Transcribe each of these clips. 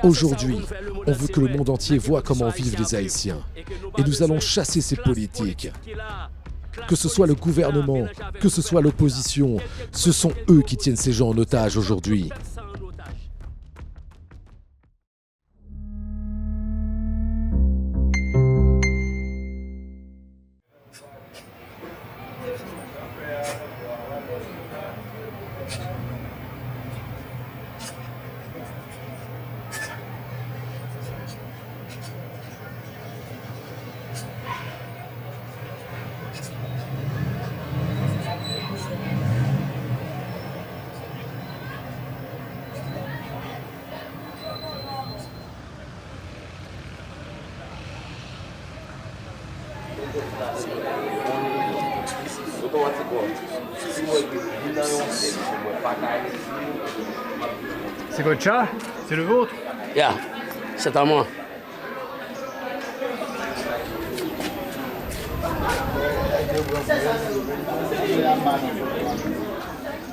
Aujourd'hui, on veut que le monde entier voit comment vivent les Haïtiens. Et nous allons chasser ces politiques. Que ce soit le gouvernement, que ce soit l'opposition, ce sont eux qui tiennent ces gens en otage aujourd'hui. C'est votre chat? C'est le vôtre? Yeah, c'est à moi.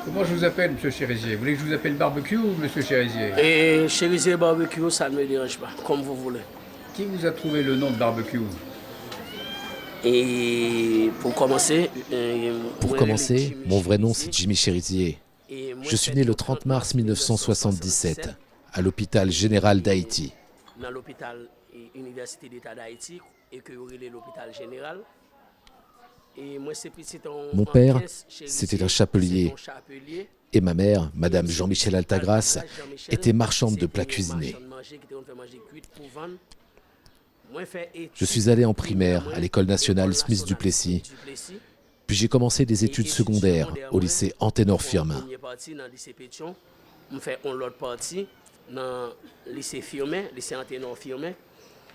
Comment je vous appelle, monsieur Chérizier? Vous voulez que je vous appelle Barbecue ou monsieur Chérizier? Et Chérizier Barbecue, ça ne me dérange pas, comme vous voulez. Qui vous a trouvé le nom de Barbecue? Et pour commencer, mon vrai nom c'est Jimmy Chérizier. Je suis né le 30 mars 1977 à l'hôpital général d'Haïti. Dans l'hôpital Université d'État d'Haïti et que l'hôpital général. Mon père, c'était un chapelier. Et ma mère, Madame Jean-Michel Altagras, était marchande de plats cuisinés. Je suis allé en primaire à l'école nationale Smith-Duplessis. Puis j'ai commencé des études secondaires au lycée Anténor-Firmin.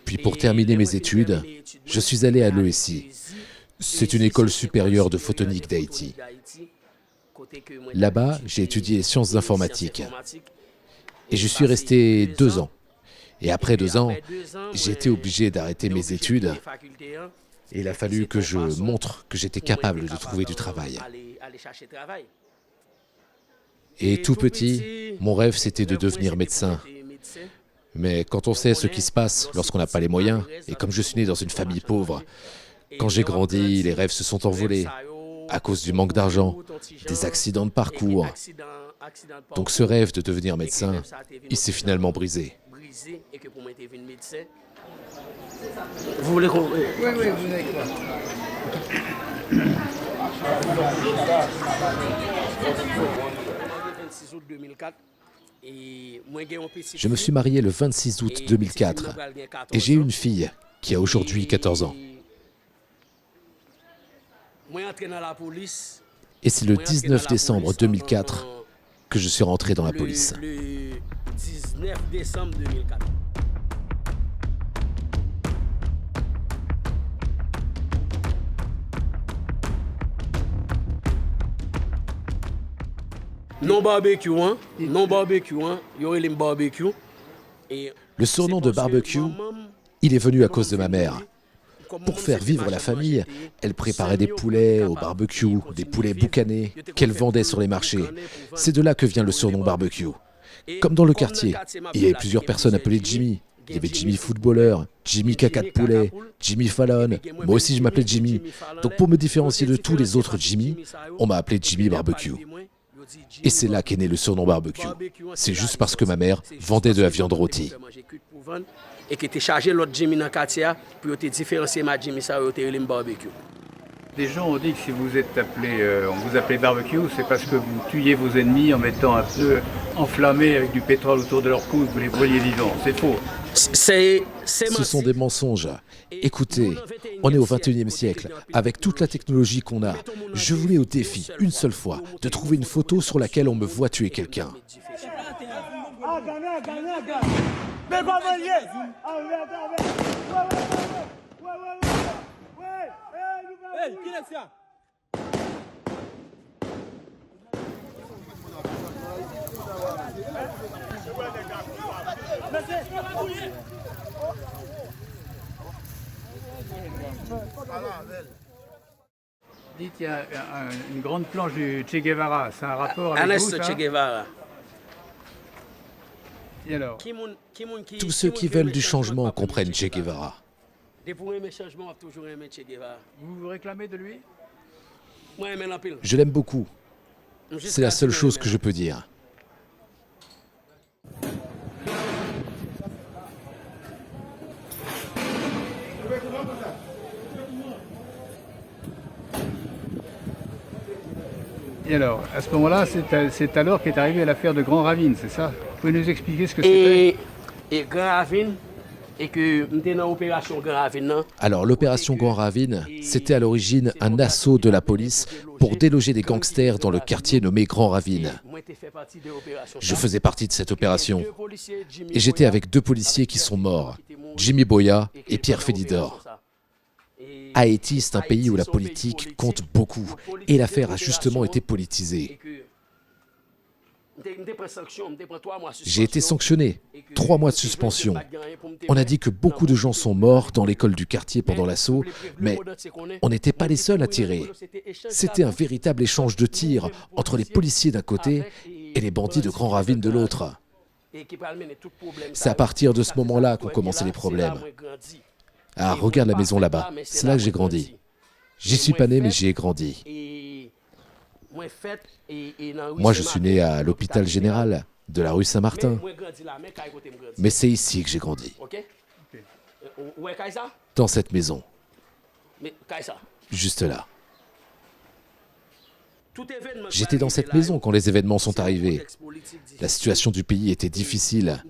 Puis pour terminer mes études, je suis allé à l'ESI. C'est une école supérieure de photonique d'Haïti. Là-bas, j'ai étudié les sciences informatiques. Et je suis resté 2 ans. Et après 2 ans, j'ai été obligé d'arrêter mes études. Et il a fallu que je montre que j'étais capable de trouver du travail. Et tout petit, mon rêve, c'était de devenir médecin. Mais quand on sait ce qui se passe lorsqu'on n'a pas les moyens, et comme je suis né dans une famille pauvre, quand j'ai grandi, les rêves se sont envolés à cause du manque d'argent, des accidents de parcours. Donc ce rêve de devenir médecin, il s'est finalement brisé. Vous voulez qu'on... Oui, vous avez quoi? Je me suis marié le 26 août 2004 et j'ai une fille qui a aujourd'hui 14 ans. Et c'est le 19 décembre 2004 que je suis rentré dans la police. Le 19 décembre 2004. Non barbecue, hein? Non barbecue, hein? Yoré barbecue. Le surnom de Barbecue, il est venu à cause de ma mère. Pour faire vivre la famille, elle préparait des poulets au barbecue, des poulets boucanés qu'elle vendait sur les marchés. C'est de là que vient le surnom Barbecue. Comme dans le quartier, il y avait plusieurs personnes appelées Jimmy. Il y avait Jimmy Footballeur, Jimmy Caca de Poulet, Jimmy Fallon. Moi aussi, je m'appelais Jimmy. Donc pour me différencier de tous les autres Jimmy, on m'a appelé Jimmy Barbecue. Et c'est là qu'est né le surnom Barbecue. C'est juste parce que ma mère vendait de la viande rôtie. Et qui était chargé l'autre Jimmy dans le quartier pour te différencier ma Jimmy ça au barbecue. Des gens ont dit que si vous êtes appelé, on vous appelait Barbecue, c'est parce que vous tuiez vos ennemis en mettant un feu enflammé avec du pétrole autour de leur cou, vous les brûliez vivants. C'est faux. Ce sont des mensonges. Écoutez, on est au XXIe siècle. Avec toute la technologie qu'on a, je voulais au défi, une seule fois, de trouver une photo sur laquelle on me voit tuer quelqu'un. Dites, il y a une grande planche du Che Guevara, c'est un rapport avec vous, ça? Che Guevara. Et alors, Tous ceux qui veulent du changement comprennent Che Guevara. vous vous réclamez de lui? Je l'aime beaucoup. C'est la seule chose que je peux dire. Et alors, à ce moment-là, c'est alors qu'est arrivée l'affaire de Grand Ravine, c'est ça? Vous pouvez nous expliquer ce que c'était? Et Grand Ravine, et que nous étions dans l'opération Grand Ravine. Non? Alors, l'opération Grand Ravine, c'était à l'origine un assaut de la police pour déloger des gangsters dans le quartier nommé Grand Ravine. Je faisais partie de cette opération et j'étais avec 2 policiers qui sont morts, Jimmy Boya et Pierre Félidor. Haïti, c'est un pays où la politique compte beaucoup et l'affaire a justement été politisée. J'ai été sanctionné, 3 mois de suspension. On a dit que beaucoup de gens sont morts dans l'école du quartier pendant l'assaut, mais on n'était pas les seuls à tirer. C'était un véritable échange de tirs entre les policiers d'un côté et les bandits de Grand Ravine de l'autre. C'est à partir de ce moment-là qu'ont commencé les problèmes. Ah, regarde la maison là-bas, c'est là que j'ai grandi. J'y suis pas né, mais j'y ai grandi. Moi, je suis né à l'hôpital général de la rue Saint-Martin. Mais c'est ici que j'ai grandi, dans cette maison, juste là. J'étais dans cette maison quand les événements sont arrivés. La situation du pays était difficile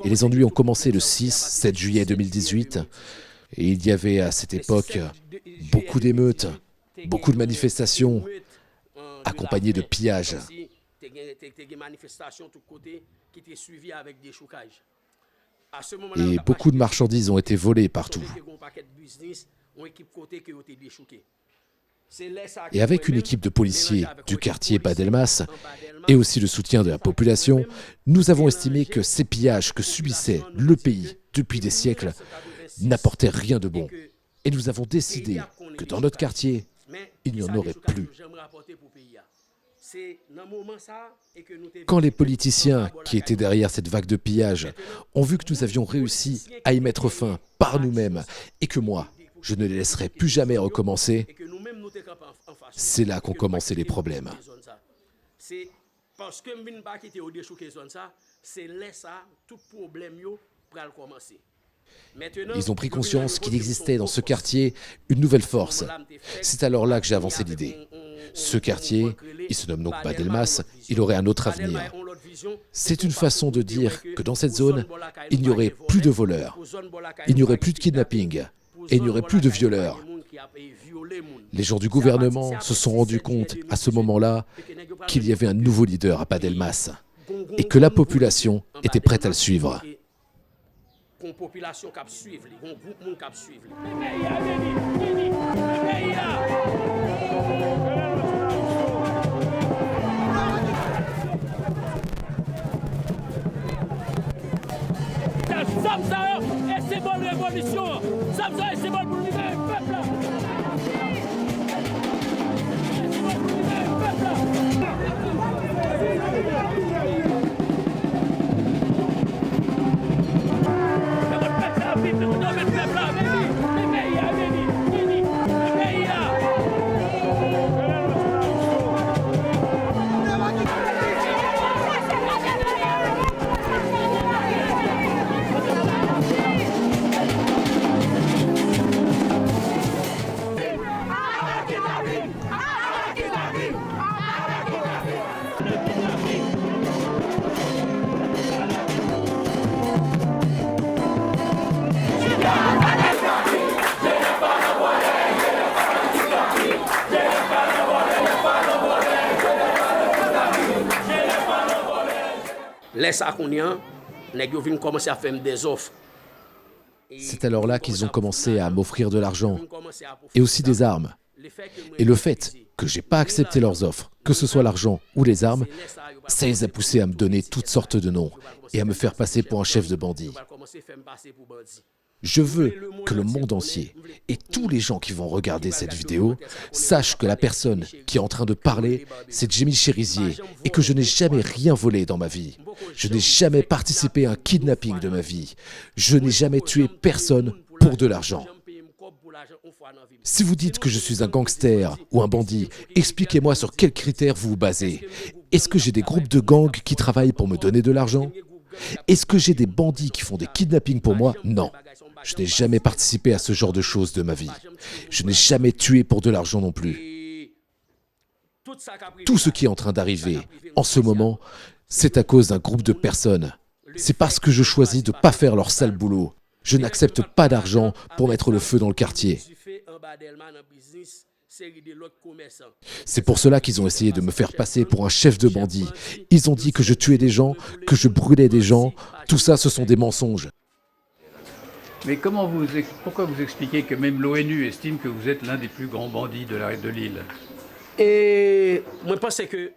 et les ennuis ont commencé le 6-7 juillet 2018. Et il y avait à cette époque beaucoup d'émeutes, beaucoup de manifestations, accompagnées de pillages. Et beaucoup de marchandises ont été volées partout. Et avec une équipe de policiers du quartier Badelmas et aussi le soutien de la population, nous avons estimé que ces pillages que subissait le pays depuis des siècles n'apportaient rien de bon. Et nous avons décidé que dans notre quartier, il n'y en aurait plus. Quand les politiciens qui étaient derrière cette vague de pillage ont vu que nous avions réussi à y mettre fin par nous-mêmes et que moi, je ne les laisserai plus jamais recommencer, c'est là qu'ont commencé les problèmes. Ils ont pris conscience qu'il existait dans ce quartier une nouvelle force. C'est alors là que j'ai avancé l'idée. Ce quartier, il se nomme donc Badelmas, il aurait un autre avenir. C'est une façon de dire que dans cette zone, il n'y aurait plus de voleurs, il n'y aurait plus de kidnapping et il n'y aurait plus de violeurs. Les gens du gouvernement se sont rendus compte à ce moment-là qu'il y avait un nouveau leader à Badelmas et que la population était prête à le suivre. Population qui suivre, un groupe monde qui suivre. Samsa et c'est bonne révolution. Samsa et c'est bon pour le peuple. C'est alors là qu'ils ont commencé à m'offrir de l'argent et aussi des armes. Et le fait que je n'ai pas accepté leurs offres, que ce soit l'argent ou les armes, ça les a poussés à me donner toutes sortes de noms et à me faire passer pour un chef de bandit. Je veux que le monde entier et tous les gens qui vont regarder cette vidéo sachent que la personne qui est en train de parler, c'est Jimmy Cherizier et que je n'ai jamais rien volé dans ma vie. Je n'ai jamais participé à un kidnapping de ma vie. Je n'ai jamais tué personne pour de l'argent. Si vous dites que je suis un gangster ou un bandit, expliquez-moi sur quels critères vous vous basez. Est-ce que j'ai des groupes de gangs qui travaillent pour me donner de l'argent ? Est-ce que j'ai des bandits qui font des kidnappings pour moi ? Non. Je n'ai jamais participé à ce genre de choses de ma vie. Je n'ai jamais tué pour de l'argent non plus. Tout ce qui est en train d'arriver en ce moment, c'est à cause d'un groupe de personnes. C'est parce que je choisis de ne pas faire leur sale boulot. Je n'accepte pas d'argent pour mettre le feu dans le quartier. C'est pour cela qu'ils ont essayé de me faire passer pour un chef de bandit. Ils ont dit que je tuais des gens, que je brûlais des gens. Tout ça, ce sont des mensonges. Mais pourquoi vous expliquez que même l'ONU estime que vous êtes l'un des plus grands bandits de l'île ?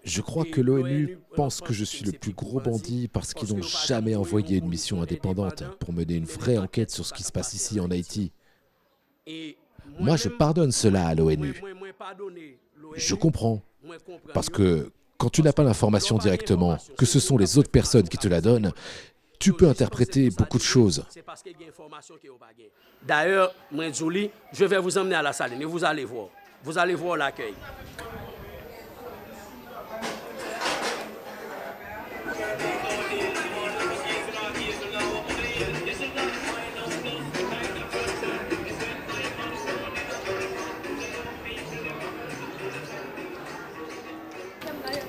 Je crois que l'ONU pense que je suis le plus gros bandit parce qu'ils n'ont jamais envoyé une mission indépendante pour mener une vraie enquête sur ce qui se passe ici en Haïti. Moi, je pardonne cela à l'ONU. Je comprends. Parce que quand tu n'as pas l'information directement, que ce sont les autres personnes qui te la donnent, tu peux interpréter beaucoup de choses. D'ailleurs, je vais vous emmener à la saline et vous allez voir. Vous allez voir l'accueil.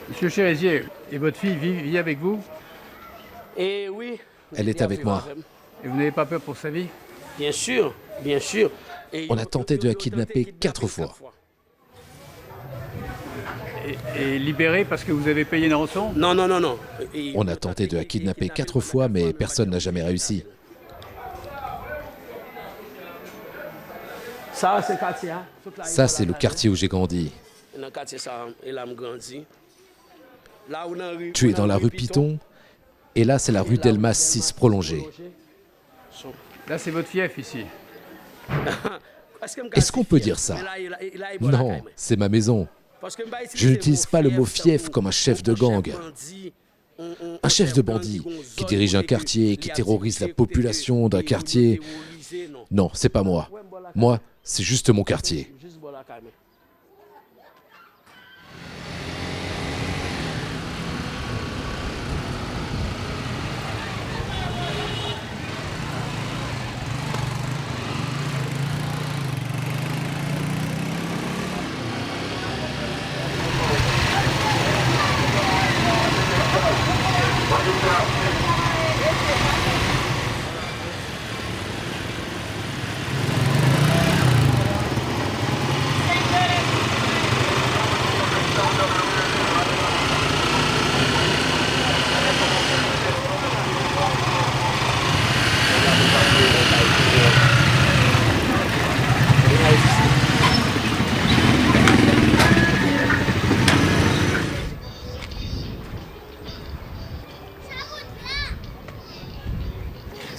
Monsieur Cherizier, et votre fille vit avec vous ? Et oui. Elle est avec moi. Et vous n'avez pas peur pour sa vie ? Bien sûr, bien sûr. On a tenté de la kidnapper 4 fois. Et libérée parce que vous avez payé une rançon ? Non, non, non, non. On a tenté de la kidnapper 4 fois, mais personne n'a jamais réussi. Ça, c'est le quartier. Ça, c'est le quartier où j'ai grandi. Tu es dans la rue Piton, et là, c'est la rue Delmas 6 prolongée. Là, c'est votre fief ici. Est-ce qu'on peut dire ça? Non, c'est ma maison. Je n'utilise pas le mot fief comme un chef de gang. Un chef de bandit qui dirige un quartier, qui terrorise la population d'un quartier. Non, c'est pas moi. Moi, c'est juste mon quartier.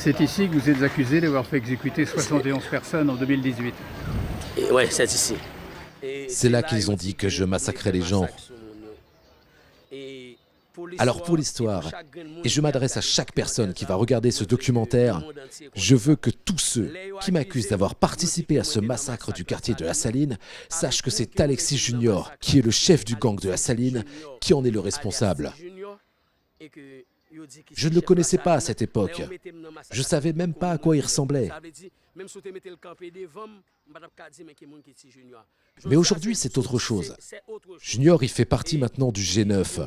C'est ici que vous êtes accusé d'avoir fait exécuter 71 personnes en 2018. Oui, c'est ici. C'est là qu'ils ont dit que je massacrais les gens. Alors pour l'histoire, et je m'adresse à chaque personne qui va regarder ce documentaire, je veux que tous ceux qui m'accusent d'avoir participé à ce massacre du quartier de La Saline sachent que c'est Alexis Junior, qui est le chef du gang de La Saline, qui en est le responsable. Je ne le connaissais pas à cette époque. Je ne savais même pas à quoi il ressemblait. Mais aujourd'hui, c'est autre chose. Junior, il fait partie maintenant du G9.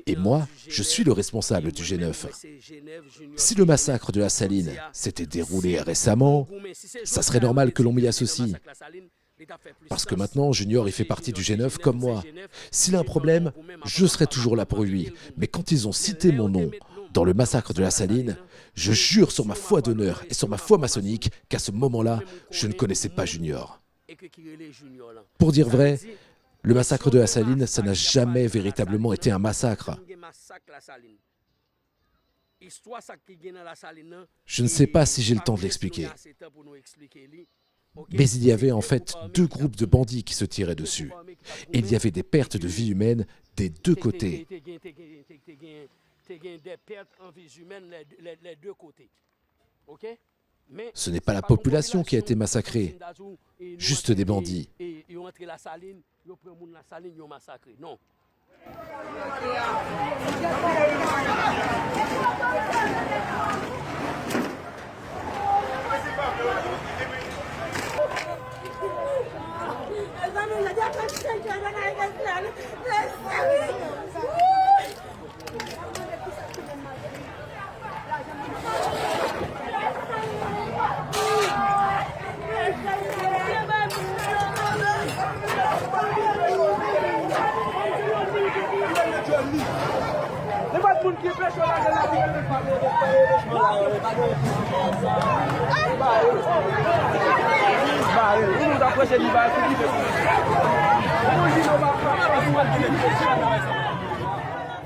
Et moi, je suis le responsable du G9. Si le massacre de La Saline s'était déroulé récemment, ça serait normal que l'on m'y associe. Parce que maintenant, Junior, il fait partie du G9 comme moi. S'il a un problème, je serai toujours là pour lui. Mais quand ils ont cité mon nom dans le massacre de La Saline, je jure sur ma foi d'honneur et sur ma foi maçonnique qu'à ce moment-là, je ne connaissais pas Junior. Pour dire vrai, le massacre de La Saline, ça n'a jamais véritablement été un massacre. Je ne sais pas si j'ai le temps de l'expliquer. Mais il y avait en fait deux groupes de bandits qui se tiraient dessus. Et il y avait des pertes de vie humaine des deux côtés. Ce n'est pas la population qui a été massacrée, juste des bandits.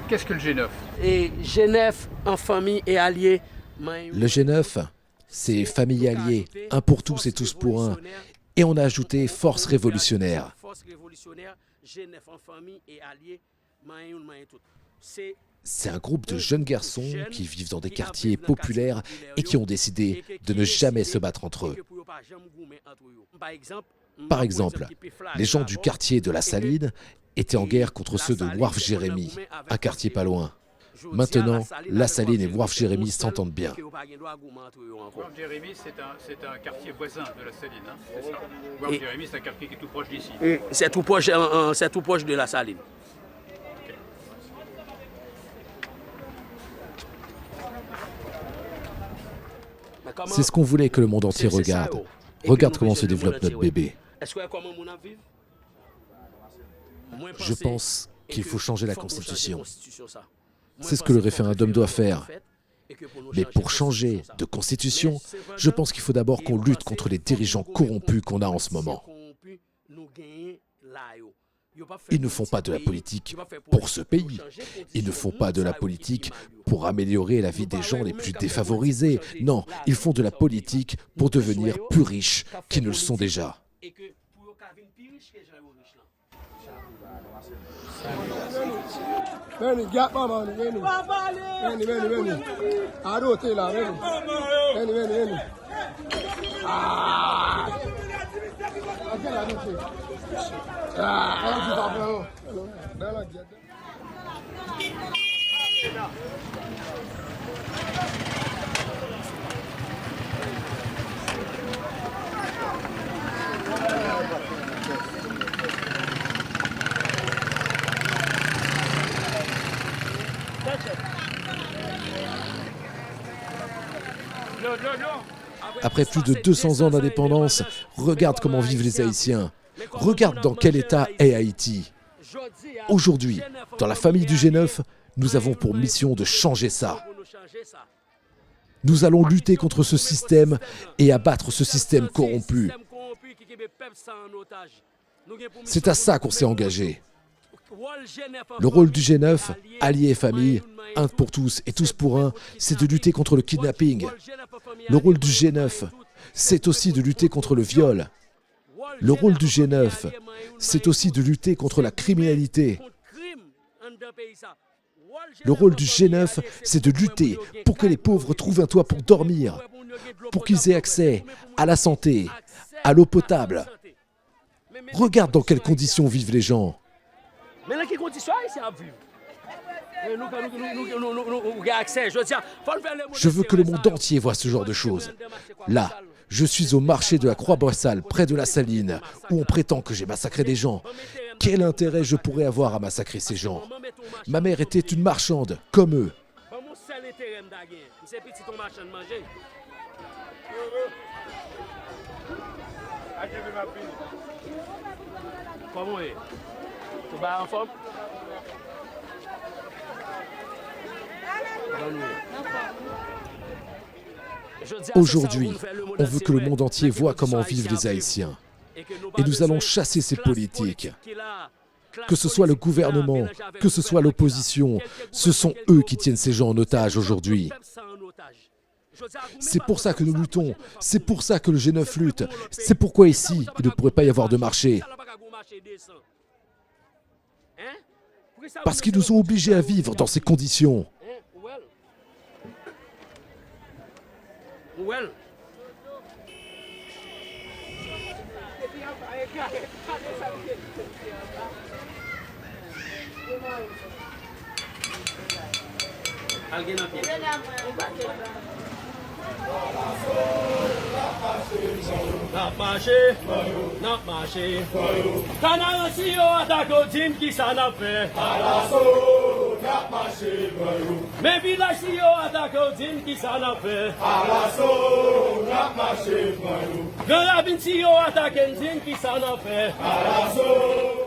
Qu'est-ce que le G9? Et G9 en famille et alliés. Le G9, c'est famille alliée, un pour tous et tous pour un. Et on a ajouté force révolutionnaire. C'est un groupe de jeunes garçons qui vivent dans des quartiers populaires et qui ont décidé de ne jamais se battre entre eux. Par exemple, les gens du quartier de La Saline étaient en guerre contre ceux de Wharf Jérémy, un quartier pas loin. Maintenant, La Saline et Wharf Jérémy s'entendent bien. Wharf Jérémy, c'est un quartier voisin de La Saline. Hein, c'est ça. Wharf Jérémy, c'est un quartier qui est tout proche d'ici. C'est tout proche de La Saline. C'est ce qu'on voulait que le monde entier regarde. Regarde comment se développe notre bébé. Je pense qu'il faut changer la Constitution. C'est ce que le référendum doit faire. Mais pour changer de Constitution, je pense qu'il faut d'abord qu'on lutte contre les dirigeants corrompus qu'on a en ce moment. Ils ne font pas de la politique pour ce pays. Ils ne font pas de la politique pour améliorer la vie des gens les plus défavorisés. Non, ils font de la politique pour devenir plus riches qu'ils ne le sont déjà. Après plus de 200 ans d'indépendance, regarde comment vivent les Haïtiens. Regarde dans quel état est Haïti. Aujourd'hui, dans la famille du G9, nous avons pour mission de changer ça. Nous allons lutter contre ce système et abattre ce système corrompu. C'est à ça qu'on s'est engagé. Le rôle du G9, alliés et famille, un pour tous et tous pour un, c'est de lutter contre le kidnapping. Le rôle du G9, c'est aussi de lutter contre le viol. Le rôle du G9, c'est aussi de lutter contre la criminalité. Le rôle du G9, c'est de lutter pour que les pauvres trouvent un toit pour dormir, pour qu'ils aient accès à la santé, à l'eau potable. Regarde dans quelles conditions vivent les gens. Je veux que le monde entier voit ce genre de choses. Là, je suis au marché de la Croix-Boissal, près de La Saline, où on prétend que j'ai massacré des gens. Quel intérêt je pourrais avoir à massacrer ces gens? Ma mère était une marchande, comme eux. Aujourd'hui, on veut que le monde entier voit comment vivent les Haïtiens. Et nous allons chasser ces politiques. Que ce soit le gouvernement, que ce soit l'opposition, ce sont eux qui tiennent ces gens en otage aujourd'hui. C'est pour ça que nous luttons, c'est pour ça que le G9 lutte, c'est pourquoi ici, il ne pourrait pas y avoir de marché. Parce qu'ils nous ont obligés à vivre dans ces conditions. Not marché. Kana si yo atako jim ki sana fe. Alaso, not marché, Maybe la si yo atako jim ki sana fe. Alaso, not marché, Gala bin si yo ataken jim ki sana fe. Alaso.